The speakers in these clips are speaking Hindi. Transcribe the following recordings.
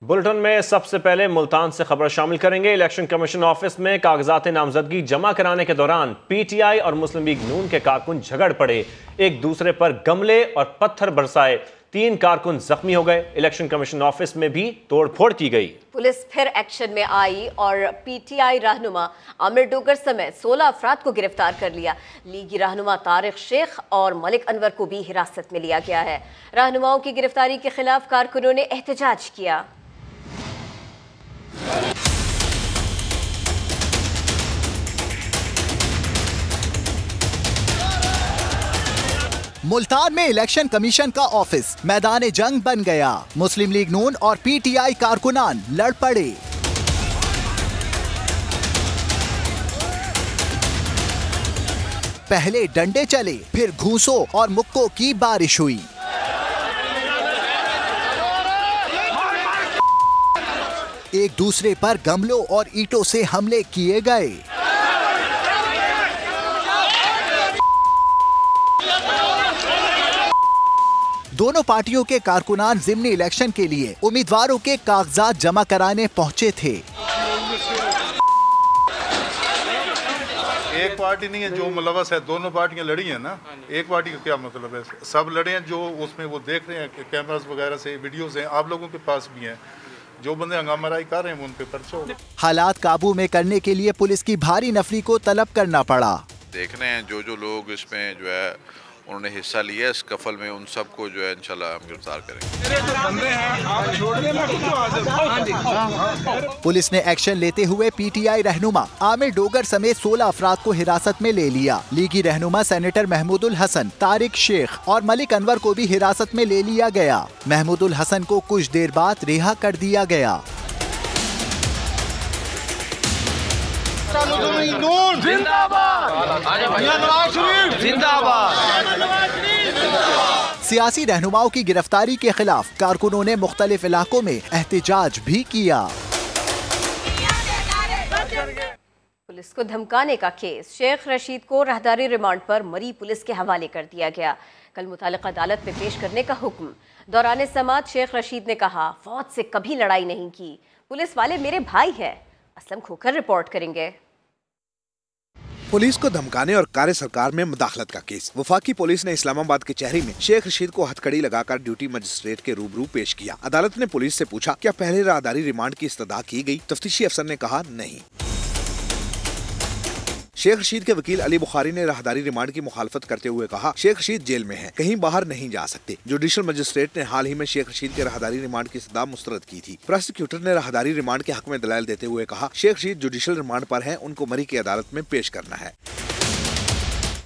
बुलेटिन में सबसे पहले मुल्तान से खबर शामिल करेंगे। इलेक्शन कमीशन ऑफिस में कागजात नामजदगी जमा कराने के दौरान पीटीआई और मुस्लिम लीग नून के कारकुन झगड़ पड़े, एक दूसरे पर गमले और पत्थर बरसाए, 3 कारकुन जख्मी हो गए। इलेक्शन कमीशन ऑफिस में भी तोड़फोड़ की गई। पुलिस फिर एक्शन में आई और पीटीआई रहनुमा आमिर डोगर समेत 16 अफराद को गिरफ्तार कर लिया। लीगी रहनुमा तारिक शेख और मलिक अनवर को भी हिरासत में लिया गया है। रहनुमाओं की गिरफ्तारी के खिलाफ कारकुनों ने एहतजाज किया। मुल्तान में इलेक्शन कमीशन का ऑफिस मैदान जंग बन गया। मुस्लिम लीग नून और पीटीआई कारकुनान लड़ पड़े। पहले डंडे चले, फिर घूंसों और मुक्कों की बारिश हुई। एक दूसरे पर गमलों और ईंटों से हमले किए गए। दोनों पार्टियों के कारकुनान ज़िमनी इलेक्शन के लिए उम्मीदवारों के कागजात जमा कराने पहुंचे थे। एक पार्टी नहीं है जो मुलवस है, दोनों पार्टियां लड़ी हैं ना। एक पार्टी का क्या मतलब है? सब लड़े हैं जो उसमें वो देख रहे हैं कि कैमरास वगैरह से वीडियोस हैं, आप लोगों के पास भी हैं। जो बंदे हंगामाराई कर रहे हैं उन पे पर्चा होगा। हालात काबू में करने के लिए पुलिस की भारी नफरी को तलब करना पड़ा। देख रहे हैं जो लोग इसमें जो है उन्होंने हिस्सा लिया इस कफल में, उन सबको जो है इंशाल्लाह हम गिरफ्तार करेंगे। पुलिस ने एक्शन लेते हुए पीटीआई रहनुमा आमिर डोगर समेत 16 अफराद को हिरासत में ले लिया। लीगी रहनुमा सेनेटर महमूदुल हसन, तारिक शेख और मलिक अनवर को भी हिरासत में ले लिया गया। महमूदुल हसन को कुछ देर बाद रिहा कर दिया गया। सियासी रहनुमाओं की गिरफ्तारी के खिलाफ कारकुनों ने मुख्तलिफ इलाकों में एहतजाज भी किया। पुलिस को धमकाने का केस, शेख रशीद को राहदारी रिमांड पर मरी पुलिस के हवाले कर दिया गया। कल मुतालिका अदालत में पेश करने का हुक्म। दौरान समाअत शेख रशीद ने कहा, फौज से कभी लड़ाई नहीं की, पुलिस वाले मेरे भाई हैं। असलम खोखर रिपोर्ट करेंगे। पुलिस को धमकाने और कार्य सरकार में मुदाखलत का केस। वफाकी पुलिस ने इस्लामाबाद के चेहरी में शेख रशीद को हथकड़ी लगाकर ड्यूटी मजिस्ट्रेट के रूबरू पेश किया। अदालत ने पुलिस से पूछा, क्या पहले राहदारी रिमांड की इस्तदा की गई? तफ्तीशी अफसर ने कहा नहीं। शेख रशीद के वकील अली बुखारी ने राहदारी रिमांड की मुखालफत करते हुए कहा, शेख रशीद जेल में हैं, कहीं बाहर नहीं जा सकते। जुडिशल मजिस्ट्रेट ने हाल ही में शेख रशीद के राहदारी रिमांड की सदा मुस्तरद की थी। प्रोसिक्यूटर ने राहदारी रिमांड के हक में दलाइल देते हुए कहा, शेख रशीद जुडिशल रिमांड पर हैं, उनको मरी की अदालत में पेश करना है।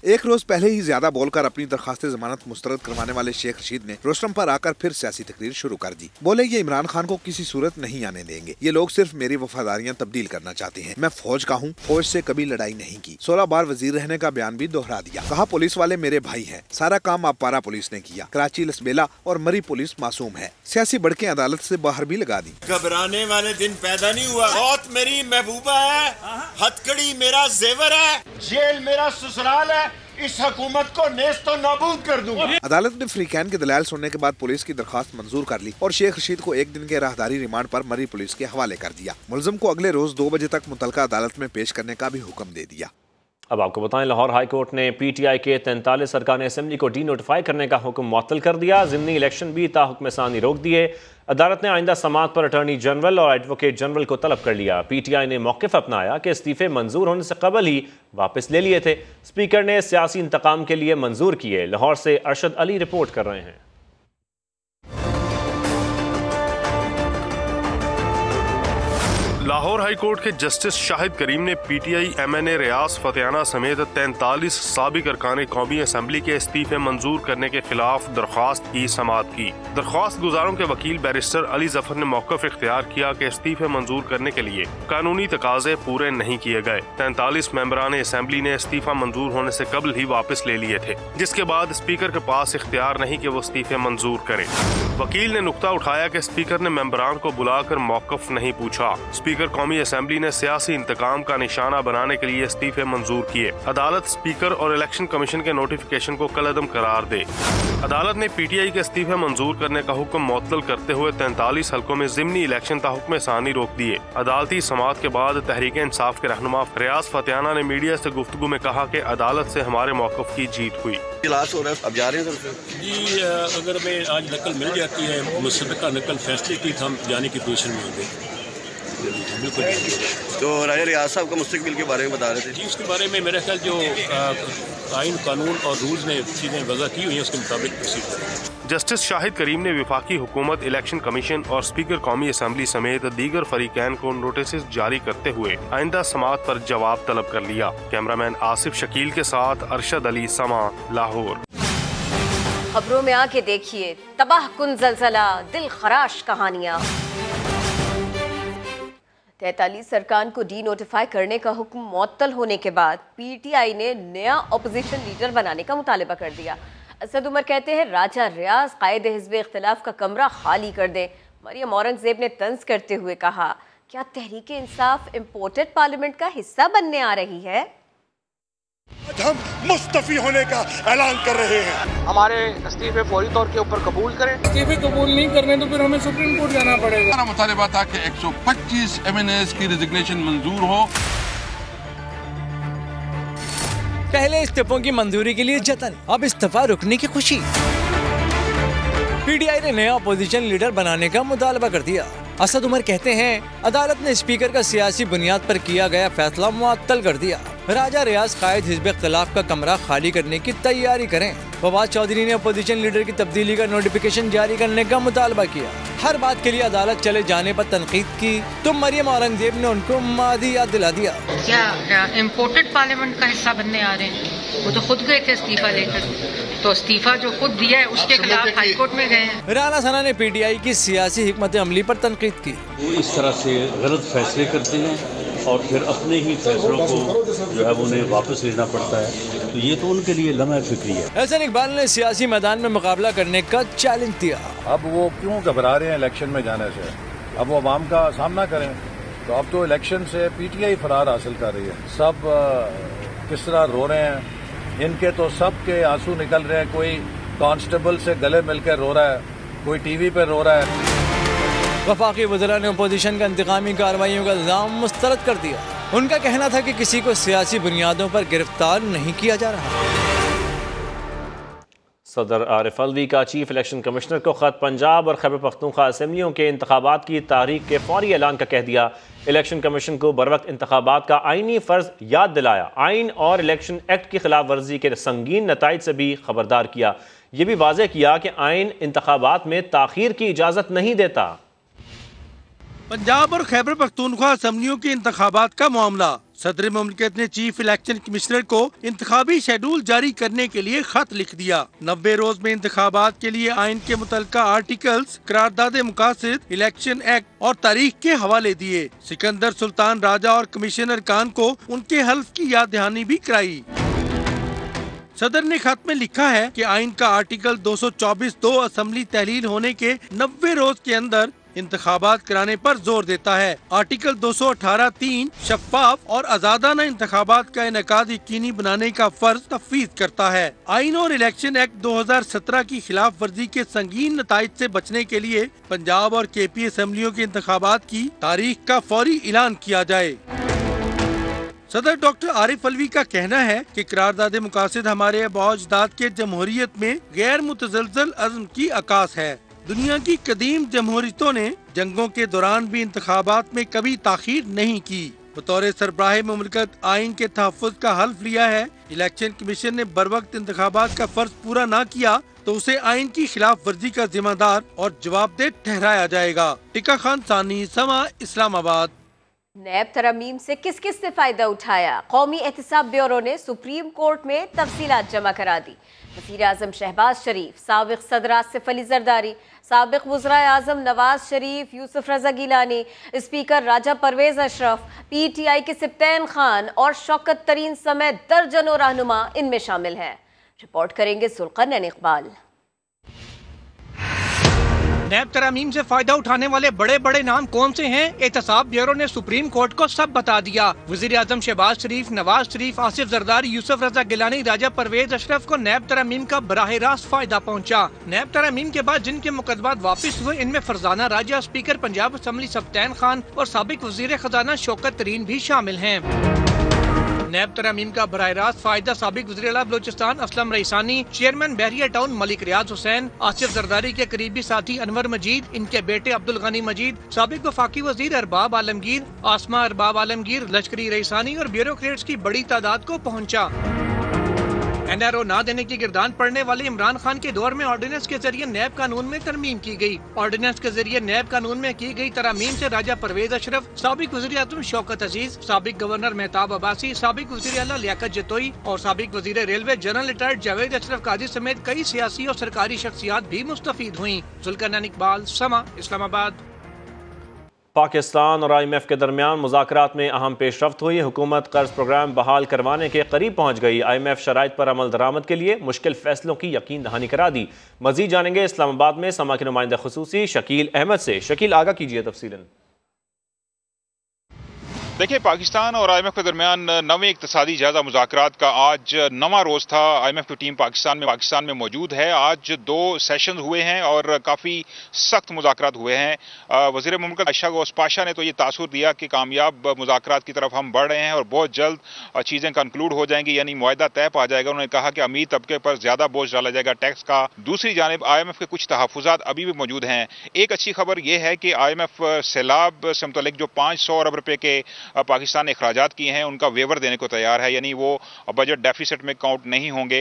एक रोज पहले ही ज्यादा बोलकर अपनी दरखास्त जमानत मुस्तरद करवाने वाले शेख रशीद ने रोस्टम पर आकर फिर सियासी तकरीर शुरू कर दी। बोले, ये इमरान खान को किसी सूरत नहीं आने देंगे, ये लोग सिर्फ मेरी वफादारियां तब्दील करना चाहते हैं। मैं फौज का हूँ, फौज से कभी लड़ाई नहीं की। 16 बार वजीर रहने का बयान भी दोहरा दिया। कहा, पुलिस वाले मेरे भाई हैं, सारा काम अपारा पुलिस ने किया, कराची लसबेला और मरी पुलिस मासूम है। सियासी बढ़के अदालत से बाहर भी लगा दी। घबराने वाले दिन पैदा नहीं हुआ। मौत मेरी महबूबा है, हथकड़ी मेरा जेवर है, जेल मेरा ससुराल है, इस हुकूमत को नेस्तो नाबूद कर दूंगा। अदालत ने फ्रीकैन के दलाइल सुनने के बाद पुलिस की दरखास्त मंजूर कर ली और शेख रशीद को 1 दिन के राहदारी रिमांड पर मरी पुलिस के हवाले कर दिया। मुलजिम को अगले रोज 2 बजे तक मुतलका अदालत में पेश करने का भी हुक्म दे दिया। अब आपको बताएं, लाहौर हाई कोर्ट ने पीटीआई के 43 अरकान असेंबली को डी नोटिफाई करने का हुक्म मुअत्तल कर दिया। ज़िमनी इलेक्शन भी ताहुक्म सानी रोक दिए। अदालत ने आइंदा समाअत पर अटॉर्नी जनरल और एडवोकेट जनरल को तलब कर लिया। पीटीआई ने मौक़िफ़ अपनाया कि इस्तीफ़े मंजूर होने से कबल ही वापस ले लिए थे। स्पीकर ने सियासी इंतकाम के लिए मंजूर किए। लाहौर से अरशद अली रिपोर्ट कर रहे हैं। लाहौर हाई कोर्ट के जस्टिस शाहिद करीम ने पीटीआई एमएनए रियाज फतेहाना समेत 43 साबिक अरकान कौमी असम्बली के इस्तीफे मंजूर करने के खिलाफ दरख्वास्त की समाअत की। दरख्वास्त गुजारों के वकील बैरिस्टर अली जफर ने मौक़िफ़ इख्तियार किया कि इस्तीफे मंजूर करने के लिए कानूनी तकाजे पूरे नहीं किए गए। 43 मेंबरान असम्बली ने इस्तीफा मंजूर होने से कबल ही वापस ले लिए थे, जिसके बाद स्पीकर के पास इख्तियार नहीं कि वो इस्तीफे मंजूर करें। वकील ने नुक्ता उठाया कि स्पीकर ने मेंबरान को बुलाकर मौक़िफ़ नहीं पूछा। स्पीकर कौमी असम्बली ने सियासी इंतकाम का निशाना बनाने के लिए इस्तीफे मंजूर किए। अदालत स्पीकर और इलेक्शन कमीशन के नोटिफिकेशन को कलअदम करार दे। अदालत ने PTI के इस्तीफे मंजूर करने का हुक्म मुअत्तल करते हुए 43 हल्कों में ज़िमनी इलेक्शन ता हुक्म सानी रोक दिए। अदालती समाअत के बाद तहरीक इंसाफ के रहनुमा रियाज फतियाना ने मीडिया से गुफ्तगू में कहा कि अदालत से हमारे मौक़िफ़ की जीत हुई। इजलास हो रहा है, अब जा रहे हैं जी। अगर हमें आज नकल मिल जाती है, मुसद्दक़ा नकल फैसले की, हम जाने की पोजीशन में होंगे। बिल्कुल। तो राजा रियाज साहब का मुस्तकबिल के बारे में बता रहे थे जी, उसके बारे में मेरा ख्याल जो आइन, कानून और रूल्स ने चीज़ें वज़ा की हुई हैं उसके मुताबिक प्रोसीड करेंगे। जस्टिस शाहिद करीम ने वफाकी हुकूमत, इलेक्शन कमीशन और स्पीकर कौमी असम्बली समेत दीगर फरीकैन को नोटिस जारी करते हुए आइंदा समाअत पर जवाब तलब कर लिया। कैमरामैन आसिफ शकील के साथ अरशद अली, समा, लाहौर। खबरों में आके देखिए तबाह कुन ज़लज़ला, दिल खराश कहानियां। 43 अरकान को डी नोटिफाई करने का हुक्म मुअत्तल होने के बाद PTI ने नया अपोजिशन लीडर बनाने का मुतालबा कर दिया। असद उमर कहते हैं राजा रियाज कायद हिज़्ब इख्तिलाफ का कमरा खाली कर दे। मरियम औरंगजेब ने तंज करते हुए कहा, क्या तहरीक इंसाफ इम्पोर्टेड पार्लियामेंट का हिस्सा बनने आ रही है? आज हम मुस्तफी होने का ऐलान कर रहे हैं। हमारे इस्तीफे फौरी तौर के ऊपर कबूल करें। इस्तीफे कबूल नहीं करने तो फिर हमें सुप्रीम कोर्ट जाना पड़ेगा। हमारा मुतालबा था कि 125 MNAs की रिजिग्नेशन मंजूर हो। पहले इस्तीफों की मंजूरी के लिए जतन, अब इस्तीफा रुकने की खुशी। PTI ने नया अपोजिशन लीडर बनाने का मुतालबा कर दिया। असद उमर कहते हैं अदालत ने स्पीकर का सियासी बुनियाद पर किया गया फैसला मुअत्तल कर दिया। राजा रियाज कायद हिज़्ब इख्तिलाफ का कमरा खाली करने की तैयारी करें। फवाद चौधरी ने अपोजिशन लीडर की तब्दीली का नोटिफिकेशन जारी करने का मुतालबा किया। हर बात के लिए अदालत चले जाने पर तनकीद की तो मरियम औरंगजेब ने उनको मादी याद दिला दिया। क्या इम्पोर्टेड पार्लियामेंट का हिस्सा बनने आ रहे हैं? वो तो खुद गए थे इस्तीफा लेकर, तो इस्तीफा जो खुद दिया है उसके खिलाफ हाई कोर्ट में गए हैं। राना सना ने PTI की सियासी हिकमत अमली पर तनकीद की। वो इस तरह से गलत फैसले करते हैं और फिर अपने ही फैसलों को जो है उन्हें वापस लेना पड़ता है, तो ये तो उनके लिए लम्हा फिक्री है। एहसन इकबाल ने सियासी मैदान में मुकाबला करने का चैलेंज दिया। अब वो क्यों घबरा रहे हैं इलेक्शन में जाने से? अब वो अवाम का सामना करें। तो अब तो इलेक्शन से PTI फरार हासिल कर रही है। सब किस तरह रो रहे हैं, इनके तो सब के आंसू निकल रहे हैं। कोई कांस्टेबल से गले मिलकर रो रहा है, कोई टीवी पर रो रहा है। वफाकी वज़रा ने अपोजिशन का इंतकामी कार्रवाइयों का इल्ज़ाम मुस्तरद कर दिया। उनका कहना था कि किसी को सियासी बुनियादों पर गिरफ्तार नहीं किया जा रहा। सदर आरिफ अलवी का चीफ इलेक्शन कमिश्नर को खत, पंजाब और खैबर पख्तूनख्वा असम्बलियों के इंतखाबात की तारीख के फौरी ऐलान का कह दिया। इलेक्शन कमीशन को बरवक्त इंतखाबात का आइनी फ़र्ज याद दिलाया। आइन और इलेक्शन एक्ट की खिलाफ वर्जी के संगीन नताइज से भी खबरदार किया। ये भी वाज़ेह किया कि आइन इंतखाबात में ताख़ीर की इजाज़त नहीं देता। पंजाब और खैबर पख्तूनख्वा असम्बलियों के इंतखाबात का मामला, सदर मुमलिकत ने चीफ इलेक्शन कमिश्नर को इंतखाबी शेड्यूल जारी करने के लिए खत लिख दिया। 90 रोज में इंतखाबात के लिए आइन के मुतलका आर्टिकल्स, करारदाद मुकासिद, इलेक्शन एक्ट और तारीख के हवाले दिए। सिकंदर सुल्तान राजा और कमिश्नर खान को उनके हल्फ की याद दहानी भी कराई। सदर ने खत में लिखा है कि आइन का आर्टिकल 224(2) असम्बली तहलील होने के 90 रोज के अंदर इंतखाबात कराने पर जोर देता है। आर्टिकल 218(3) शफाफ और आजादाना इंतखाबात का इनेकाद यकीनी बनाने का फर्ज तफवीज करता है। आइन और इलेक्शन एक्ट 2017 की खिलाफ वर्जी के संगीन नताइज से बचने के लिए पंजाब और KP असम्बलियों के इंतखाबात की तारीख का फौरी ऐलान किया जाए। सदर डॉक्टर आरिफ अलवी का कहना है कि करारदाद मुकासिद हमारे आबा-ओ-अजदाद के जमहूरियत में गैर मुतज़लज़ल अज़्म की अकास है। दुनिया की कदीम जमहूरियतों ने जंगों के दौरान भी इंतखाबात में कभी ताख़ीर नहीं की। बतौर सरबराह मुमलिकत आइन के तहफ़्फ़ुज़ का हल्फ लिया है। इलेक्शन कमीशन ने बरवक्त इंतखाबात का फर्ज पूरा न किया तो उसे आइन की खिलाफ वर्जी का जिम्मेदार और जवाबदेह ठहराया जाएगा। टिका खान सानी, समा, इस्लामाबाद। नैब तरमीम से किस किस ने फायदा उठाया? कौमी एहतिसाब ब्यूरो ने सुप्रीम कोर्ट में तफसीलात जमा करा दी। वज़ीर आज़म शहबाज शरीफ, साबिक़ सदर आसिफ अली जरदारी, साबिक़ वज़राए आज़म नवाज शरीफ, यूसुफ रज़ा गिलानी, स्पीकर राजा परवेज अशरफ, PTI के सिप्तैन खान और शौकत तरीन समेत दर्जनों रहनुमा इनमें शामिल हैं। रिपोर्ट करेंगे सुल्क़न इकबाल। नैब तरमीम से फायदा उठाने वाले बड़े बड़े नाम कौन से हैं? एहतसाब ब्यूरो ने सुप्रीम कोर्ट को सब बता दिया। वजीर आजम शहबाज शरीफ, नवाज शरीफ, आसिफ जरदारी, यूसुफ रजा गिलानी, राजा परवेज अशरफ को नैब तरमीम का बराह रास्त फायदा पहुँचा। नैब तरमीम के बाद जिनके मुकदमात वापस हुए इनमें फरजाना राजा, स्पीकर पंजाब असम्बली सब्तैन खान और साबिक वजीर खजाना शौकत तरीन भी शामिल हैं। नैब तरमीम का बराह रास्त फायदा साबिक वज़ीर आला बलोचिस्तान असलम रईसानी, चेयरमैन बहरिया टाउन मलिक रियाज हुसैन, आसिफ जरदारी के करीबी साथी अनवर मजीद, इनके बेटे अब्दुल गनी मजीद, साबिक वफाकी वजीर अरबाब आलमगीर, आसमा अरबाब आलमगीर, लश्करी रईसानी और ब्यूरोक्रेट्स की बड़ी तादाद को पहुँचा। NRO ना देने की गिरदान पड़ने वाले इमरान खान के दौर में ऑर्डिनेंस के जरिए नैब कानून में तरमीम की गई। ऑर्डिनेंस के जरिए नैब कानून में की गई तरमीम से राजा परवेज अशरफ, साबिक वज़ीर आज़म शौकत अजीज, साबिक गवर्नर मेहताब अब्बासी, साबिक वज़ीर आला लियाकत जतोई और साबिक वज़ीर railway general retired Javed Ashraf Qazi समेत कई सियासी और सरकारी शख्सियात भी मुस्तफीद हुई। जुल्करनैन इकबाल, समा, इस्लामाबाद। पाकिस्तान और IMF के दरमियान मुज़ाकरात में अहम पेशरफ्त हुई। हुकूमत कर्ज प्रोग्राम बहाल करवाने के करीब पहुँच गई। IMF शराइत पर अमल दरामद के लिए मुश्किल फैसलों की यकीन दहानी करा दी। मजीद जानेंगे इस्लामाबाद में समा के नुमाइंदा खुसूसी शकील अहमद से। शकील, आगा कीजिए तफसीलन। देखिए, पाकिस्तान और IMF के दरमियान नवे इक्तिसादी जायजा मुज़ाकरात का आज नवा रोज़ था। IMF की टीम पाकिस्तान में मौजूद है। आज 2 सेशन हुए हैं और काफ़ी सख्त मुज़ाकरात हुए हैं। वज़ीर मुमलिकत आयशा गौस पाशा ने तो ये तासुर दिया कि कामयाब मुज़ाकरात की तरफ हम बढ़ रहे हैं और बहुत जल्द चीज़ें कंक्लूड हो जाएंगी, यानी मुआहदा तय पा जाएगा। उन्होंने कहा कि अमीर तबके पर ज़्यादा बोझ डाला जाएगा टैक्स का। दूसरी जानिब IMF के कुछ तहफ़्फ़ुज़ात अभी भी मौजूद हैं। एक अच्छी खबर यह है कि IMF सैलाब से मुतल्लिक जो 500 अरब रुपये के पाकिस्तान ने अखराजात किए हैं उनका वेवर देने को तैयार है, यानी वो बजट डेफिसिट में काउंट नहीं होंगे।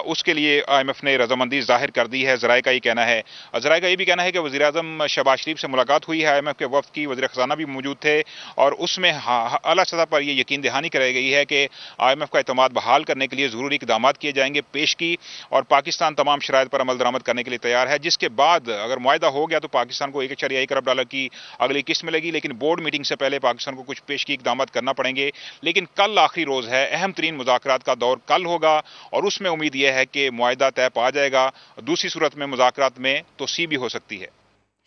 उसके लिए IMF ने रजामंदी जाहिर कर दी है। ज़राए का ये कहना है। ज़राए का ये भी कहना है कि वज़ीर आज़म शहबाज शरीफ से मुलाकात हुई है। IMF के वफ़द की वज़ीर ख़ज़ाना भी मौजूद थे और उसमें आला सतह पर यह यकीन दहानी कराई गई है कि IMF का एतमाद बहाल करने के लिए ज़रूरी इक़दाम किए जाएंगे पेश की, और पाकिस्तान तमाम शराइत पर अमल दरामद करने के लिए तैयार है। जिसके बाद अगर मुआहदा हो गया तो पाकिस्तान को $1.1 अरब की अगली किस्त मिलेगी, लेकिन बोर्ड मीटिंग से पहले पाकिस्तान को कुछ पेश की इक़दाम करना पड़ेंगे। लेकिन कल आखिरी रोज़ है, अहम तरीन मुज़ाकरात का दौर कल होगा और उसमें उम्मीद यह है कि मुआहदा तय पा जाएगा। दूसरी सूरत में मुज़ाकरात में तोसी भी हो सकती है।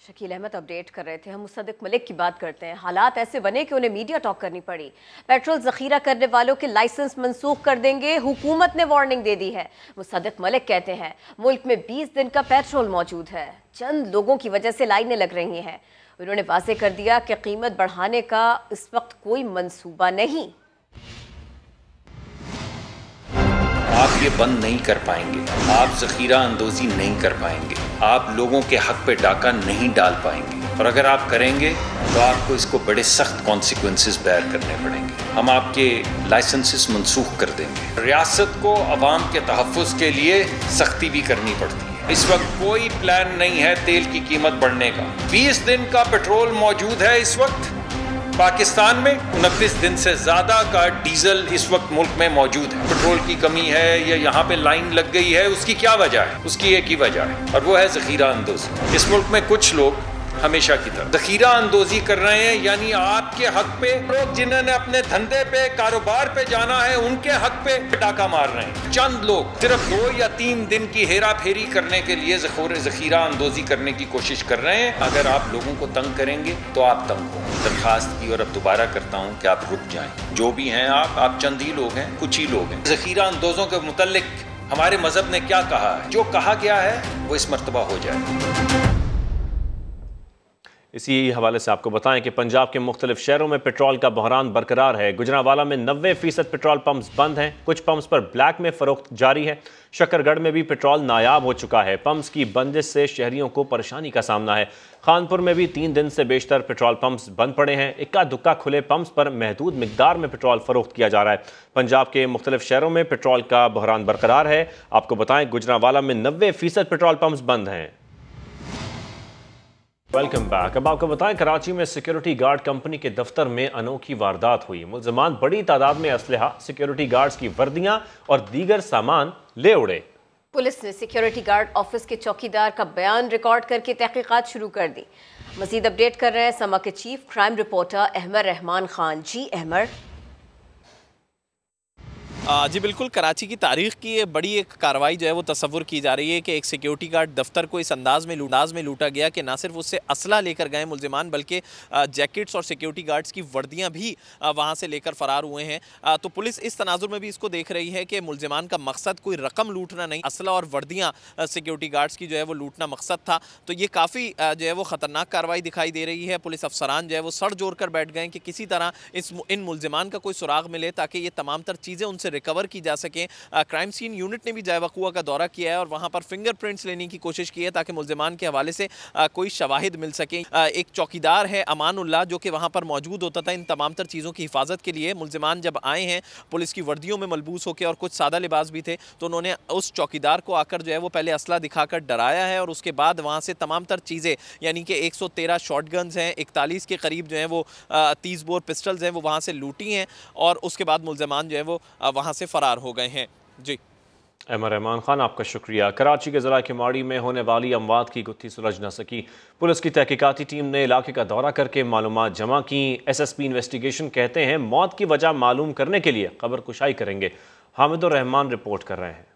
शकील अहमद अपडेट कर रहे थे। हम मुसद्दिक मलिक की बात करते हैं। हालात ऐसे बने कि उन्हें मीडिया टॉक करनी पड़ी। पेट्रोल जखीरा करने वालों के लाइसेंस मनसूख कर देंगे, हुकूमत ने वार्निंग दे दी है। मुसद्दिक मलिक कहते हैं मुल्क में 20 दिन का पेट्रोल मौजूद है, चंद लोगों की वजह से लाइनें लग रही हैं। उन्होंने वाज़ेह कर दिया कि कीमत बढ़ाने का इस वक्त कोई मंसूबा नहीं। आप ये बंद नहीं कर पाएंगे, आप ज़ख़ीरा अंदोज़ी नहीं कर पाएंगे, आप लोगों के हक पे डाका नहीं डाल पाएंगे, और अगर आप करेंगे तो आपको इसको बड़े सख्त कॉन्सिक्वेंसेस बेयर करने पड़ेंगे। हम आपके लाइसेंसेस मनसूख कर देंगे। रियासत को अवाम के तहफ़्फ़ुज़ के लिए सख्ती भी करनी पड़ती है। इस वक्त कोई प्लान नहीं है तेल की कीमत बढ़ने का। 20 दिन का पेट्रोल मौजूद है इस वक्त पाकिस्तान में। 29 दिन से ज़्यादा का डीजल इस वक्त मुल्क में मौजूद है। पेट्रोल की कमी है या यहाँ पे लाइन लग गई है, उसकी क्या वजह है? उसकी एक ही वजह है और वो है ज़ख़ीरा अंदोज़ी। इस मुल्क में कुछ लोग हमेशा की तरह ज़ख़ीरा अंदोज़ी कर रहे हैं, यानी आपके हक पे, लोग जिन्होंने अपने धंधे पे कारोबार पे जाना है उनके हक पे डाका मार रहे हैं। चंद लोग सिर्फ 2 या 3 दिन की हेरा फेरी करने के लिए ज़ख़ीरा अंदोज़ी करने की कोशिश कर रहे हैं। अगर आप लोगों को तंग करेंगे तो आप तंग हो। दरखास्त की और अब दोबारा करता हूँ कि आप रुक जाएं। जो भी हैं आप चंद ही लोग हैं, कुछ ही लोग हैं। ज़ख़ीरा अंदोज़ों के मुतल्लिक हमारे मजहब ने क्या कहा है? जो कहा गया है वो इस मर्तबा हो जाए। इसी हवाले से आपको बताएं कि पंजाब के मुख्तलिफ शहरों में पेट्रोल का बहरान बरकरार है। गुजरांवाला में 90% पेट्रोल पंप्स बंद हैं, कुछ पंप्स पर ब्लैक में फ़रोख्त जारी है। शकरगढ़ में भी पेट्रोल नायाब हो चुका है। पंप्स की बंदिश से शहरियों को परेशानी का सामना है। खानपुर में भी 3 दिन से बेशतर पेट्रोल पंप्स बंद पड़े हैं। इक्का दुक्का खुले पंप्स पर महदूद मिकदार में पेट्रोल फ़रोख्त किया जा रहा है। पंजाब के मुख्तलिफ शहरों में पेट्रोल का बहरान बरकरार है। आपको बताएं गुजरांवाला में 90% पेट्रोल पंप्स बंद हैं। Welcome back. अब आपको बताएं कराची में सिक्योरिटी गार्ड कंपनी के दफ्तर में अनोखी वारदात हुई। मुल्ज़िमान बड़ी तादाद में असलहा, सिक्योरिटी गार्ड्स की वर्दियां और दीगर सामान ले उड़े। पुलिस ने सिक्योरिटी गार्ड ऑफिस के चौकीदार का बयान रिकॉर्ड करके तहकीकात शुरू कर दी। मजीद अपडेट कर रहे हैं समा के chief crime reporter Ahmed Rehman Khan. जी अहमद। जी बिल्कुल, कराची की तारीख की ये बड़ी एक कार्रवाई जो है वो तस्वुर की जा रही है कि एक सिक्योरिटी गार्ड दफ्तर को इस अंदाज में लूटा गया कि ना सिर्फ उससे असला लेकर गए मुल्जिमान, बल्कि जैकेट्स और सिक्योरिटी गार्ड्स की वर्दियां भी वहां से लेकर फरार हुए हैं। तो पुलिस इस तनाजुर में भी इसको देख रही है कि मुल्जिमान का मकसद कोई रकम लूटना नहीं, असला और वर्दियाँ सिक्योरिटी गार्ड्स की जो है वो लूटना मकसद था। तो ये काफ़ी जो है वो ख़तरनाक कार्रवाई दिखाई दे रही है। पुलिस अफसरान जो है वो सर जोड़ कर बैठ गए कि किसी तरह इन मुल्जिमान का कोई सुराग मिले ताकि ये तमाम तर चीज़ें उनसे रिकवर की जा सकें। क्राइम सीन यूनिट ने भी जाए वक़ुआ का दौरा किया है और वहाँ पर फिंगरप्रिंट्स लेने की कोशिश की है ताकि मुल्जिमान के हवाले से कोई शवाहिद मिल सके। एक चौकीदार है अमानुल्लाह जो कि वहाँ पर मौजूद होता था इन तमाम तर चीज़ों की हिफाजत के लिए। मुल्जिमान जब आए हैं पुलिस की वर्दियों में मलबूस होकर और कुछ सादा लिबास भी थे, तो उन्होंने उस चौकीदार को आकर जो है वो पहले असला दिखाकर डराया है और उसके बाद वहाँ से तमाम तर चीज़ें यानी कि 113 शॉटगन्स हैं, 41 के करीब जो हैं वो 30 बोर पिस्टल्स हैं वो वहाँ से लूटी हैं और उसके बाद मुल्जिमान जो है वो वहाँ से फ़रार हो गए हैं। जी अहमद रहमान खान, आपका शुक्रिया। कराची के ज़रा किमाड़ी में होने वाली अमवात की गुत्थी सुलझ न सकी। पुलिस की तहकीकाती टीम ने इलाके का दौरा करके मालूमात जमा की। SSP इन्वेस्टिगेशन कहते हैं मौत की वजह मालूम करने के लिए खबर कुशाई करेंगे। हामिदुर रहमान रिपोर्ट कर रहे हैं।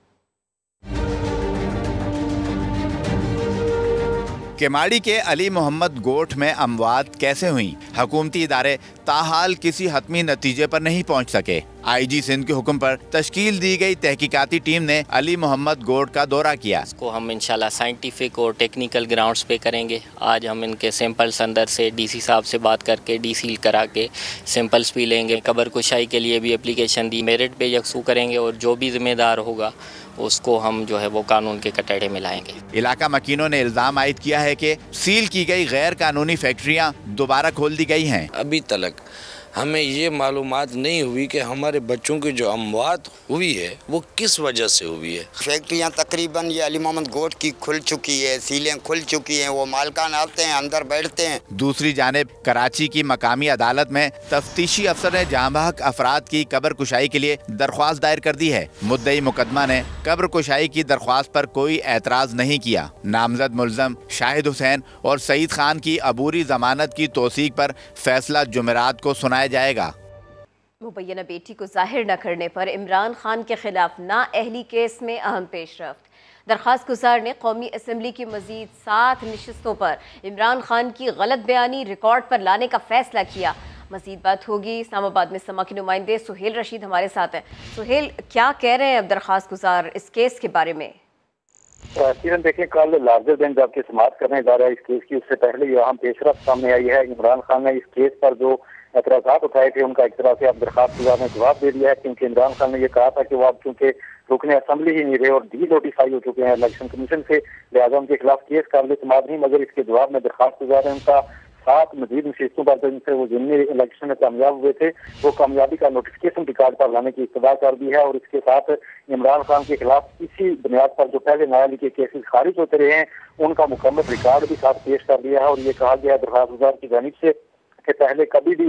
केमाड़ी के अली मोहम्मद गोठ में अमवात कैसे हुई, हुकूमती इदारे ताहाल किसी हतमी नतीजे पर नहीं पहुंच सके। IG सिंध के हुक्म पर तश्कील दी गई तहकीकाती टीम ने अली मोहम्मद गोठ का दौरा किया। इसको हम इंशाल्लाह साइंटिफिक और टेक्निकल ग्राउंड्स पे करेंगे। आज हम इनके सैंपल्स अंदर से DC साहब से बात करके डीसील करा के सैंपल्स भी लेंगे। कबर कुशाई के लिए भी एप्लीकेशन दी, मेरिट पे यकसू करेंगे और जो भी जिम्मेदार होगा उसको हम जो है वो कानून के कटहरे में लाएंगे। इलाका मकीनों ने इल्ज़ाम आयद किया है कि सील की गई गैर कानूनी फैक्ट्रियां दोबारा खोल दी गई हैं। अभी तक हमें ये मालूमात नहीं हुई कि हमारे बच्चों की जो अमवात हुई है वो किस वजह से हुई है। फैक्ट्रियां तकरीबन ये अली मोहम्मद गोठ की खुल चुकी है, सीलें खुल चुकी हैं, वो मालकान आते हैं अंदर बैठते हैं। दूसरी जानिब कराची की मकामी अदालत में तफ्तीशी अफसर ने जांबाहक अफराद की कब्र कुशाई के लिए दरख्वास्त दायर कर दी है। मुद्दई मुकदमा ने कब्र कुशाई की दरख्वास्त पर कोई एतराज नहीं किया। नामजद मुल्ज़म शाहिद हुसैन और सईद खान की अबूरी जमानत की तौसीक पर फैसला जुमेरात को सुनाया जाएगा। मुबैना बेटी को जाहिर न करने पर इमरान खान के खिलाफ नाअहली केस में अहम पेशरफ्त। दरख्वास्त गुजार ने कौमी असम्बली की मजीद 7 नशिस्तों पर इमरान खान की गलत बयानी रिकॉर्ड पर लाने का फैसला किया। मजीद बात होगी। इस्लामाबाद में समा के नुमाइंदे सुहेल रशीद हमारे साथ हैं। सुहेल, क्या कह रहे हैं अब दरख्वास्त गुजार इस केस के बारे में? देखिए, कल लार्जर बेंच जबकि समाअत करने जा रहा है इस केस की, उससे पहले ये अहम पेशरफ्त सामने आई है। इमरान खान ने इस केस पर जो एतराज़ात उठाए थे उनका एक तरह से अब दरख्वास्त गुजार ने जवाब दे दिया है, क्योंकि इमरान खान ने ये कहा था कि वो अब चूंकि रुकने असेंबली ही नहीं रहे और डी नोटिफाई हो चुके हैं इलेक्शन कमीशन से, लिहाजा उनके खिलाफ केस काबिल समाअत नहीं। मगर इसके जवाब में दरख्वास्त गुजार ने उनका 7 मजीद नशिस्तों पर जिनसे वो जिनमें इलेक्शन में कामयाब हुए थे वो कामयाबी का नोटिफिकेशन रिकॉर्ड पर लाने की इस्तदा कर दी है। और इसके साथ इमरान खान के खिलाफ इसी बुनियाद पर जो पहले न्यायालय के केसेस खारिज होते रहे हैं उनका मुकम्मल रिकॉर्ड भी साथ पेश कर दिया है। और ये कहा गया दरख्वास्त गुजार की जानिब से कि पहले कभी भी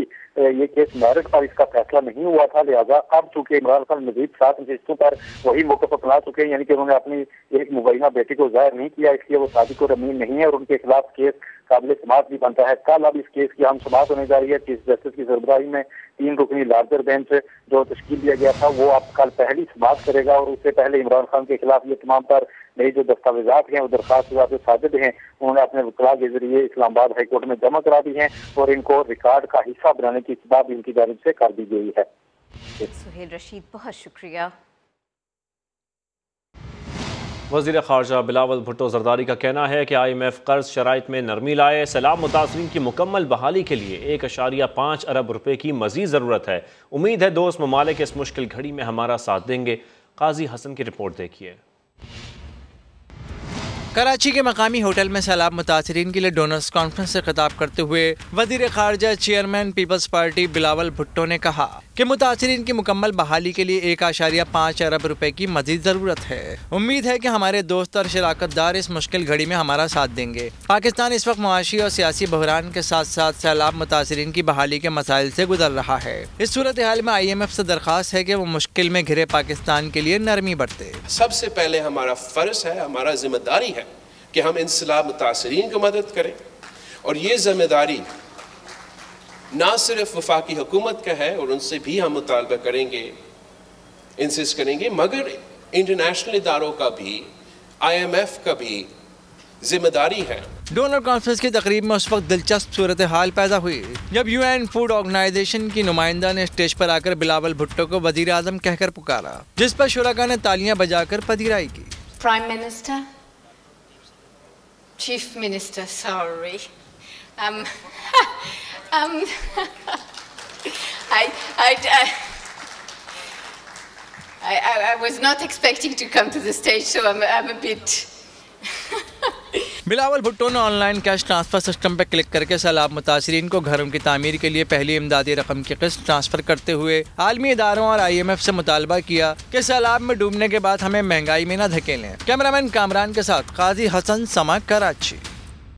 ये केस मेरिट पर इसका फैसला नहीं हुआ था, लिहाजा अब चूंकि इमरान खान मजीद 7 नशिस्तों पर वही मौके पर अपना चुके हैं, यानी कि उन्होंने अपनी एक मुबैना बेटी को जाहिर नहीं किया, इसलिए वो सादिक और अमीन नहीं है और उनके खिलाफ केस काबिल समाअत भी बनता है। कल अब इस केस की हम समाअत होने जा रही है। चीफ जस्टिस की सरबराही में 3 रुकनी लार्जर बेंच जो तश्कील दिया गया था वो अब कल पहली समाअत करेगा और उससे पहले इमरान खान के खिलाफ ये तमाम पर नई जो दस्तावेजात हैं वो दरख्वास्त जो साजिद हैं उन्होंने अपने वकला के जरिए इस्लामाबाद हाई कोर्ट में जमा करा दी हैं और इनको रिकॉर्ड का हिस्सा बनाने की इस्तदा भी इनकी जानिब से कर दी गई है। सुहेल रशीद, बहुत शुक्रिया। वज़ीर ख़ारजा बिलावल भुट्टो ज़रदारी का कहना है कि IMF कर्ज शराइत में नरमी लाए। सैलाब मुतासरीन की मुकम्मल बहाली के लिए 1.5 अरब रुपए की मज़ीद ज़रूरत है। उम्मीद है दोस्त ममालिक इस मुश्किल घड़ी में हमारा साथ देंगे। काजी हसन की रिपोर्ट देखिए। कराची के मकामी होटल में सैलाब मुतासरीन के लिए डोनर्स कॉन्फ्रेंस से खिताब करते हुए वज़ीर ख़ारजा चेयरमैन पीपल्स पार्टी बिलावल भुट्टो ने कहा कि मुतासरीन की मुकम्मल बहाली के लिए 1.5 अरब रुपए की मजीद ज़रूरत है। उम्मीद है कि हमारे दोस्त और शराकतदार इस मुश्किल घड़ी में हमारा साथ देंगे। पाकिस्तान इस वक्त मुआशी और सियासी बहरान के साथ साथ सैलाब मुतासरीन की बहाली के मसाइल से गुजर रहा है। इस सूरत हाल में IMF से दरख्वास्त है कि वो मुश्किल में घिरे पाकिस्तान के लिए नरमी बरते। सबसे पहले हमारा फ़र्ज है, हमारा जिम्मेदारी है कि हम इन सैलाब मुतासरीन को मदद करें और ये जिम्मेदारी ना सिर्फ वफाकी हुकूमत का है और उनसे भी हम मुतालबा करेंगे इंसिस्ट करेंगे, मगर इंटरनेशनल इदारों का भी, IMF का भी जिम्मेदारी है। डोनर कॉन्फ्रेंस की तकरीब में उस वक्त दिलचस्प सूरत हाल पैदा हुई जब UN फूड ऑर्गेनाइजेशन की नुमाइंदा ने स्टेज पर आकर बिलावल भुट्टो को वजीर आजम कहकर पुकारा, जिस पर शुरका ने तालियां बजाकर पधिराई की। Prime minister, chief minister, sorry, I was not expecting to come to the stage, so I'm a bit. Bilawal Bhutto ने ऑनलाइन कैश ट्रांसफर सिस्टम पर क्लिक करके सैलाब मुतासरीन को घरों की तामीर के लिए पहली इमदादी रकम की किस्त ट्रांसफर करते हुए आलमी इदारों और IMF से मुतालबा किया कि सैलाब में डूबने के बाद हमें महंगाई में न धकेलें। कैमरामैन कामरान के साथ काजी हसन, समा, कराची।